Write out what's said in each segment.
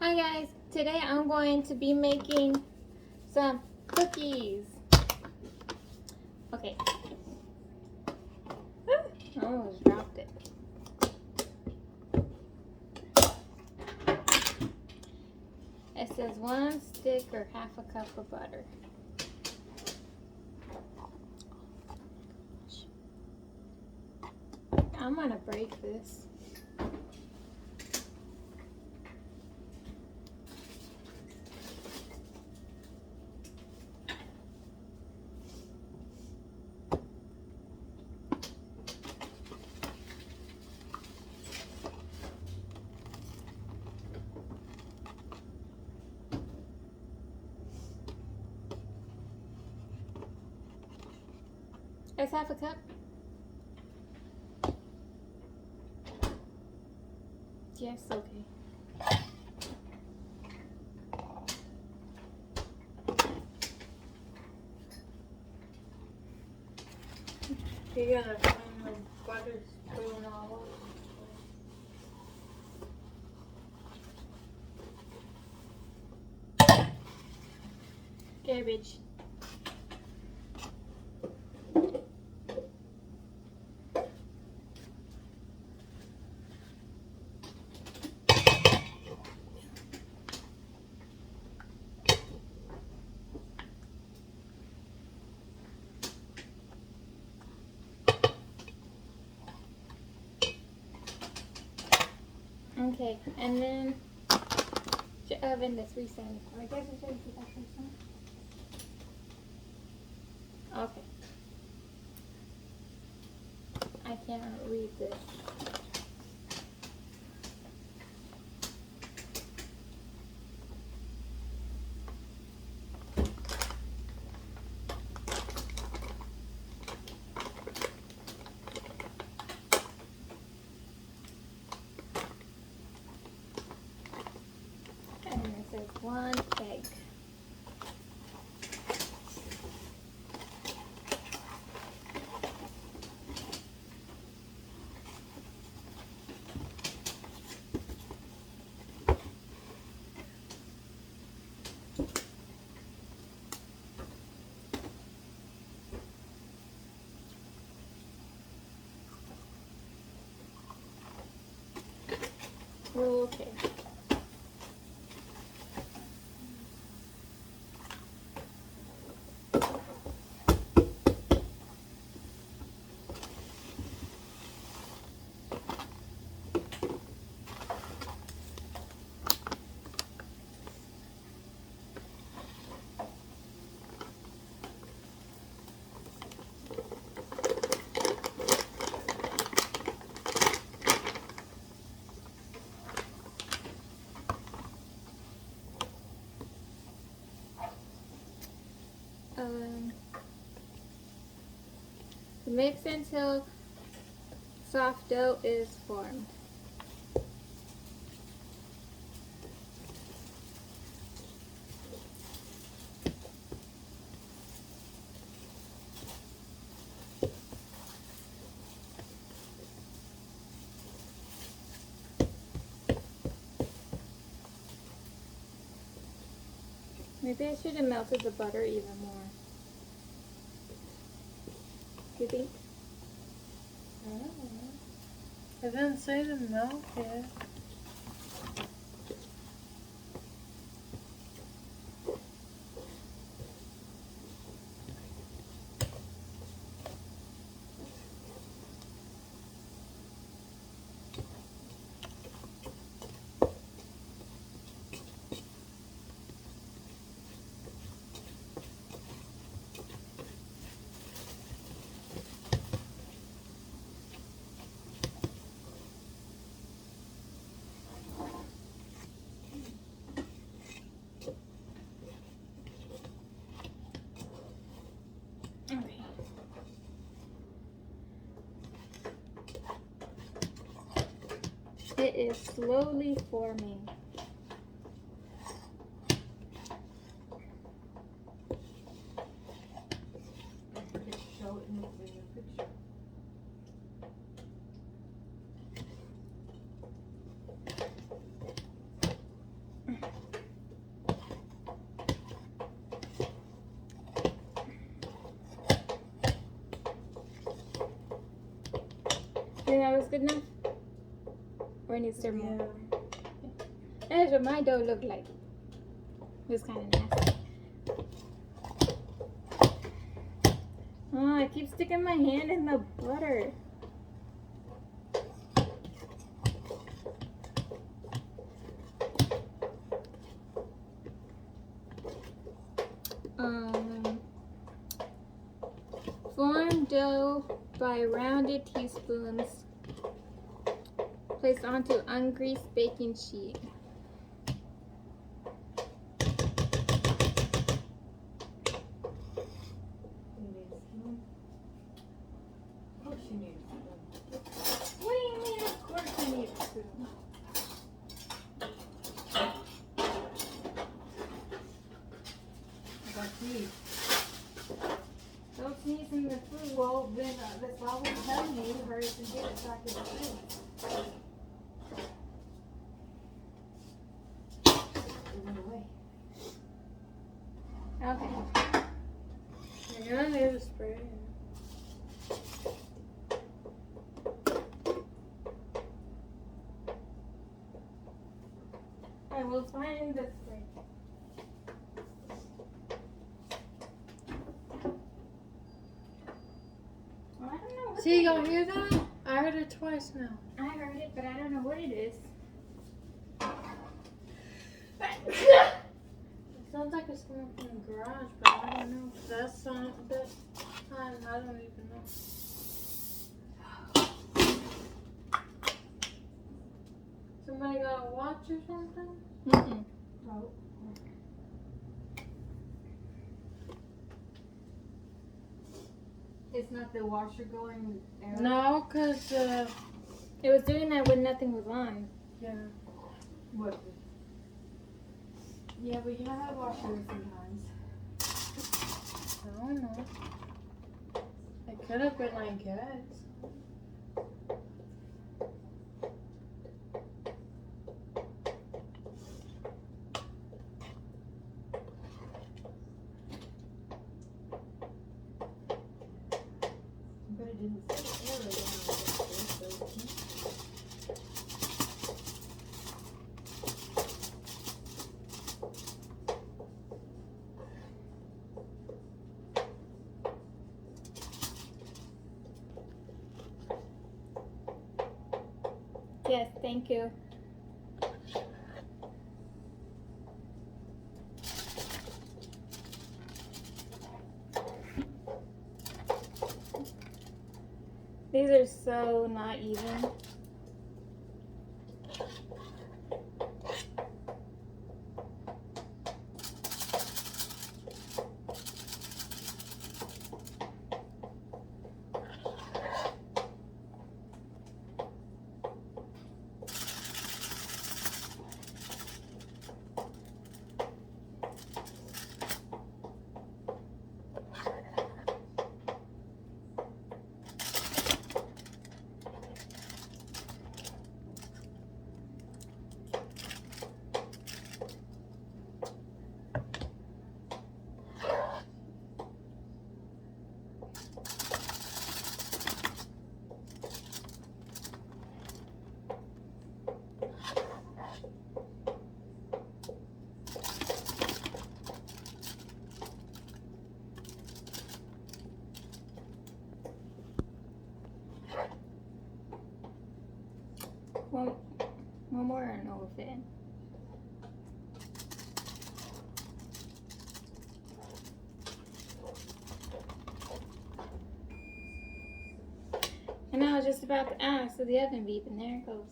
Hi guys, today I'm going to be making some cookies. Okay. I almost dropped it. It says 1 stick or half a cup of butter. I'm gonna break this. That's half a cup. Yes, okay. You gotta find the butter spoon all over. Garbage. Okay, and then your oven is 375. I guess it should be that percent. Okay. I cannot read this. And it says 1 egg. Okay. Mix until soft dough is formed. Maybe I should have melted the butter even more. Do you think? I don't know. It didn't say to melt it. Okay. It is slowly forming. Show it in the picture. think that was good enough? Or needs to more? Yeah. That's what my dough looked like. It was kind of nasty. Oh, I keep sticking my hand in the butter. Form dough by rounded teaspoons. Placed onto ungreased baking sheet. Oh, she needs it. What do you mean? Of course I need a spoon. I got these. Don't sneeze in the food. Well, then that's why I was telling you, hurry up and get it so I can see. It went away. Okay. You're gonna need a spray. I will find the spray. Well, I don't know what See, it y'all is. hear that? I heard it twice now. I heard it, but I don't know what it is. It sounds like it's coming from the garage, but I don't know. That sound that time, I don't even know. Somebody got a watch or something? Mm-mm. Oh. It's not the washer going error? No, cause It was doing that when nothing was on. yeah. What? Yeah, but you know how washers sometimes. I don't know. It could have been like gas. But it didn't say error when I was there, so. Yes, thank you. These are so not even. One more and it'll fit in. And I was just about to ask, so the oven beep, and there it goes.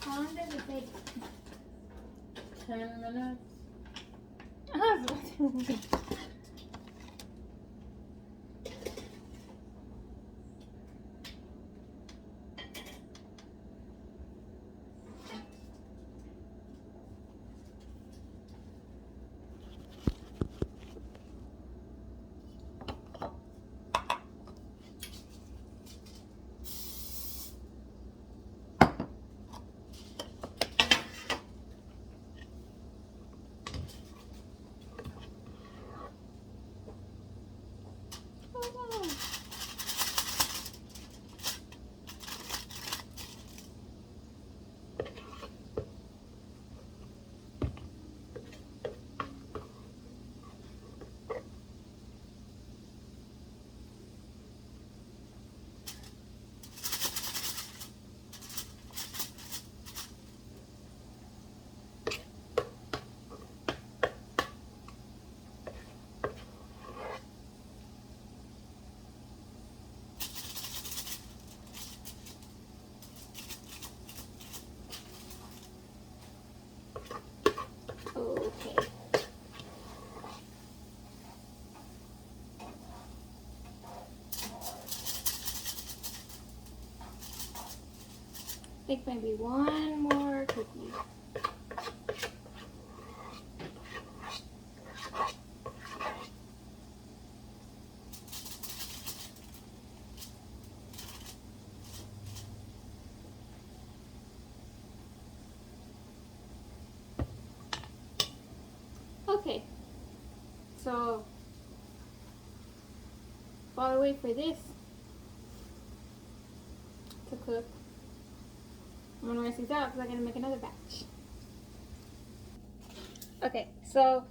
How long does it take? 10 minutes. I was about to- think maybe one more cookie. Okay, so while I wait for this to cook, I'm gonna rinse these out because I'm gonna make another batch. Okay, so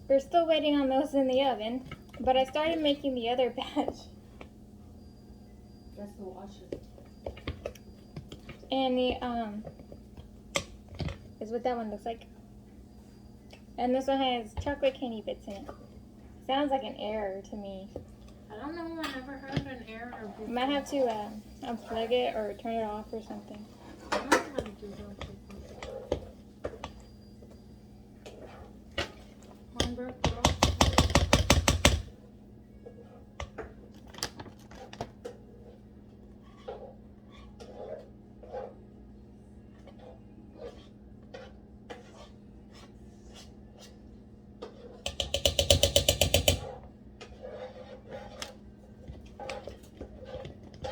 we're still waiting on those in the oven, but I started making the other batch. That's the washer. And the is what that one looks like. And this one has chocolate candy bits in it. Sounds like an error to me. I don't know. I never heard an error before. I might have to unplug it or turn it off or something. I don't know how to do that. Mine broke it off.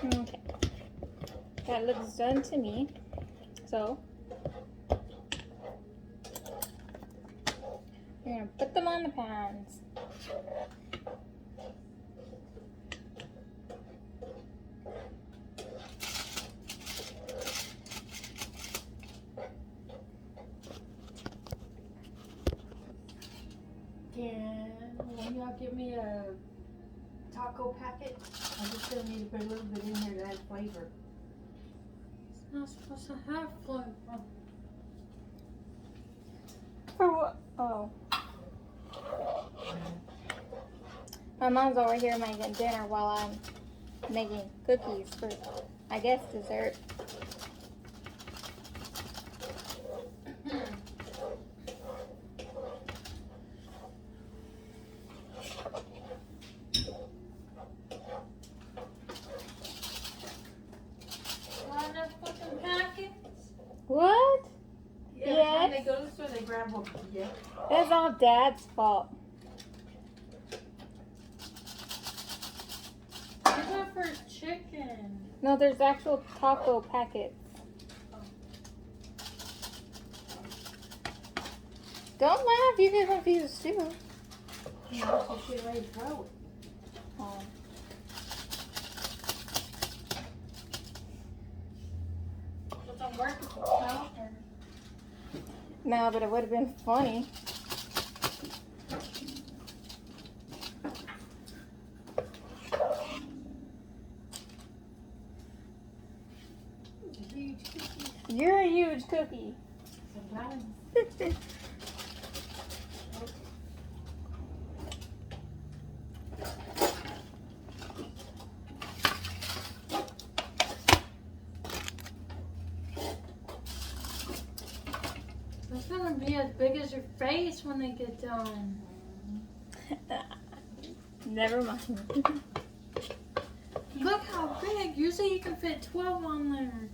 Okay. That looks done to me. So we're gonna put them on the pans. Can one of y'all give me a taco packet? I just still need to put a little bit in here to add flavor. It's not supposed to have flavor. For what? Oh. My mom's over here making dinner while I'm making cookies for, I guess, dessert. Not enough fucking packets. What? Yeah, every Yes. time they go to the store, they grab one. Yeah. That's all Dad's fault. These are for chicken. No, there's actual taco packets. Don't laugh, you get confused too. No, so she ready to throw it. Oh. But I'm working for powder. No, but it would have been funny. It's a huge cookie. You're a huge cookie. Sometimes. It's gonna be as big as your face when they get done. Never mind. Look how big. Usually you can fit 12 on there.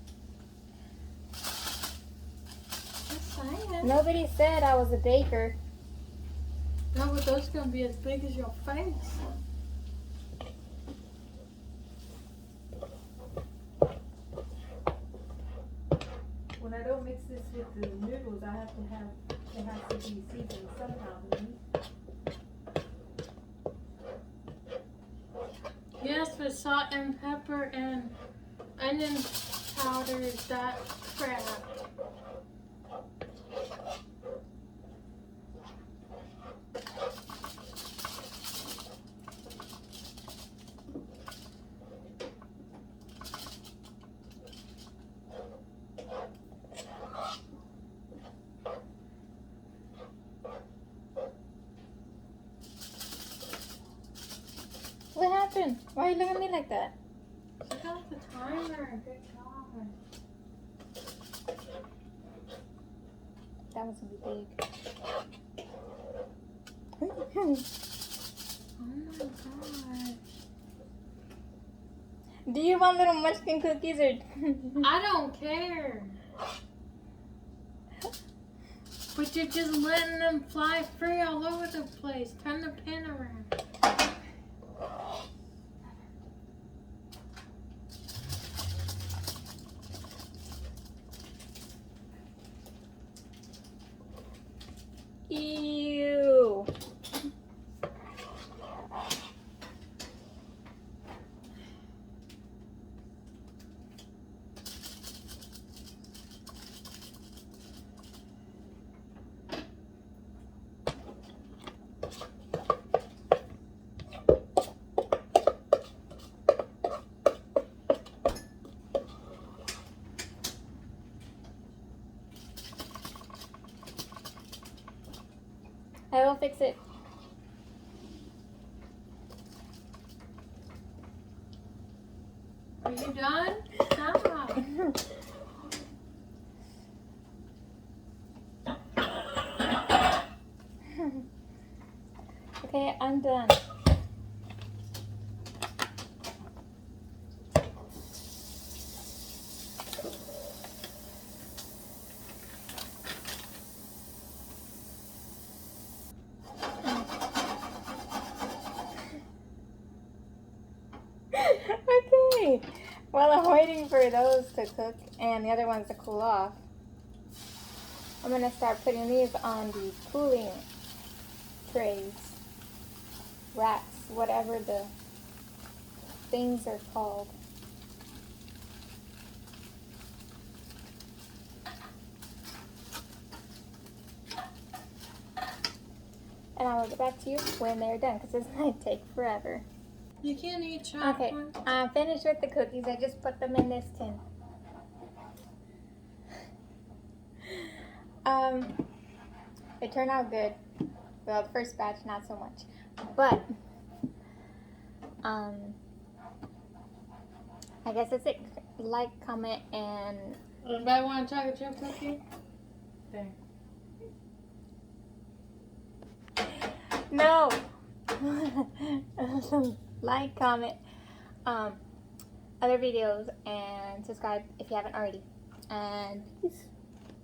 Just saying. Nobody said I was a baker. No, but those gonna be as big as your face. When I don't mix this with the noodles, I have to have, it has to be seasoned somehow. Yes, with salt and pepper and onion powder, that crap. What happened? Why are you looking at me like that? Check out the timer. Good job. That was gonna be big. Oh my gosh. Do you want little munchkin cookies or? I don't care. But you're just letting them fly free all over the place. Turn the pen around. Ew. I will fix it. Are you done? Stop. Okay, I'm done. Okay, while I'm waiting for those to cook and the other ones to cool off, I'm gonna start putting these on the cooling trays, racks, whatever the things are called. And I will get back to you when they're done because this might take forever. You can't eat chocolate. Okay, I'm finished with the cookies. I just put them in this tin. They turned out good. Well, the first batch, not so much. But, I guess that's it. Like, comment, and Anybody want a chocolate chip cookie? There. no. Like, comment, other videos, and subscribe if you haven't already. And peace.